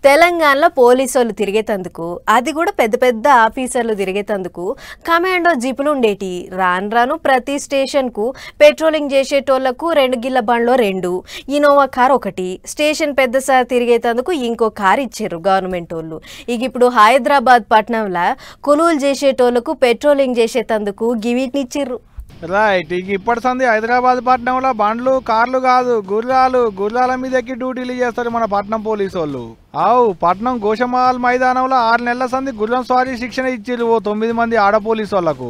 తెలంగాణలో పోలీసులు తిరిగేతందుకు అది కూడా పెద్ద పెద్ద ఆఫీసర్లు తిరిగేతందుకు కమాండో జీపులు ఉండేటి. రాను ప్రతి స్టేషన్కు పెట్రోలింగ్ చేసేటోళ్లకు 2 గిల్ల బండ్లో 2, ఇనోవా కార్ 1, స్టేషన్ పెద్ద సార్ తిరిగేతందుకు ఇంకో కార్ ఇచ్చారు గవర్నమెంట్ వాళ్ళు. ఇక ఇప్పుడు హైదరాబాద్ పట్టణంలో కొలువులు చేసేటోళ్లకు పెట్రోలింగ్ చేసేతందుకు గివీటిని ఇచ్చిర్రు. రైట్. ఇక ఇప్పటి సంది హైదరాబాద్ పట్టణంలో బండ్లు కార్లు కాదు గుర్రాల మీద ఎక్కి డ్యూటీలు చేస్తారు మన పట్నం పోలీసు వాళ్ళు. పట్నం గోషమాల్ మైదానంలో 6 నెలల సంది గుర్రం స్వారీ శిక్షణ ఇచ్చిర్రు 9 మంది ఆడ పోలీసు వాళ్లకు.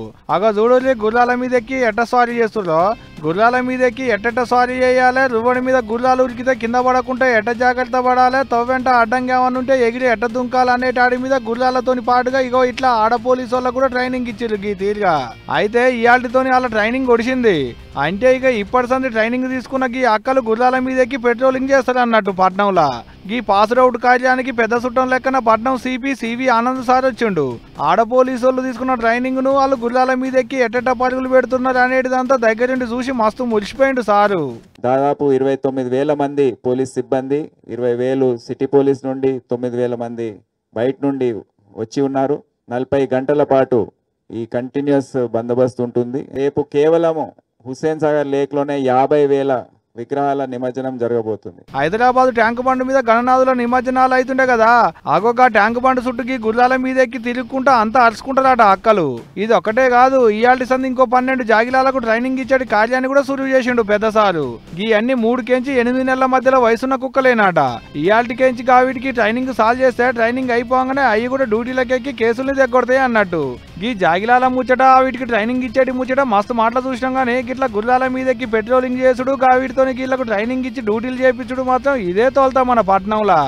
చూడలే గుర్రాల మీద ఎక్కి ఎట్ట స్వారీ చేస్తుర్రో, గుర్రాల మీద ఎక్కి ఎట్ట స్వారీ చేయాలి, రువ్వడి మీద గుర్రాలు ఉరికితే కింద పడకుంటే ఎట్ట జాగ్రత్త పడాలి, తవ్వెంట అడ్డంగా ఏమన్నా ఉంటే ఎగిరి ఎట్ట దుంకాలి అనేటాడి మీద గుర్రాలతోని పాటుగా ఇట్లా ఆడ పోలీసు వాళ్ళకు కూడా ట్రైనింగ్ ఇచ్చిర్రు ఈ తీరుగా. అయితే ఇయాల్టితోని వాళ్ళ ట్రైనింగ్ ఒడిసింది. అంటే ఇప్పటి సంది ట్రైనింగ్ తీసుకున్న ఈ అక్కలు గుర్రాల మీద ఎక్కి పెట్రోలింగ్ చేస్తారు అన్నట్టు పట్నంలో. ఈ పాస్ అవుట్ కార్యానికి పెద్ద చుట్టం లెక్కన పట్నం సిపి ఆనంద్ సార్ వచ్చిండు. ఆడ పోలీసు వాళ్ళు తీసుకున్న ట్రైనింగ్ ను వాళ్ళు గుర్రాల మీద ఎక్కి ఎట్ట పరుగులు పెడుతున్నారు అనేటిదంతా దగ్గరుండి చూసి మస్తు మురిసిపోయిండు సారు. దాదాపు 29,000 మంది పోలీస్ సిబ్బంది, 20,000 సిటీ పోలీస్ నుండి 9,000 మంది బయట నుండి వచ్చి ఉన్నారు. 40 గంటల పాటు ఈ కంటిన్యూస్ బందోబస్తు ఉంటుంది. రేపు కేవలము హుస్సేన్ సాగర్ లేక్ లోనే 50,000 విగ్రహాల నిమజ్జనం జరగబోతుంది. హైదరాబాద్ ట్యాంక్ బండ్ మీద గణనాథుల నిమజ్జనాలు అవుతుండే కదా, ఆగోగా ట్యాంక్ బండ్ చుట్టుకి గుర్రాల మీద ఎక్కి తిరుగుకుంటా అంతా అరుచుకుంటారట అక్కలు. ఇది ఒక్కటే కాదు, ఇయాల్టి సంది ఇంకో 12 జాగిలాలకు ట్రైనింగ్ ఇచ్చేటి కార్యాన్ని కూడా సురువు చేసిండు పెద్ద సారు. ఈ అన్ని 3 కేంచి 8 నెలల మధ్యలో వయసున్న కుక్కలేనాట. ఇయాల్టికేంచి వీటికి ట్రైనింగ్ సాల్వ్ చేస్తే ట్రైనింగ్ అయిపోగానే అవి కూడా డ్యూటీలకు ఎక్కి కేసులు దగ్గొడతాయి అన్నట్టు. ఈ జాగిలాల ముచ్చట వీటికి ట్రైనింగ్ ఇచ్చేటి ముచ్చట మస్తు మాటలు చూసినాం కానీ గిట్లా గుర్రాల మీద ఎక్కి పెట్రోలింగ్ చేసుడు వీటితో వీళ్ళకు ట్రైనింగ్ ఇచ్చి డ్యూటీలు చేయించుడు మాత్రం ఇదే తోలుతా మన పట్నంలో.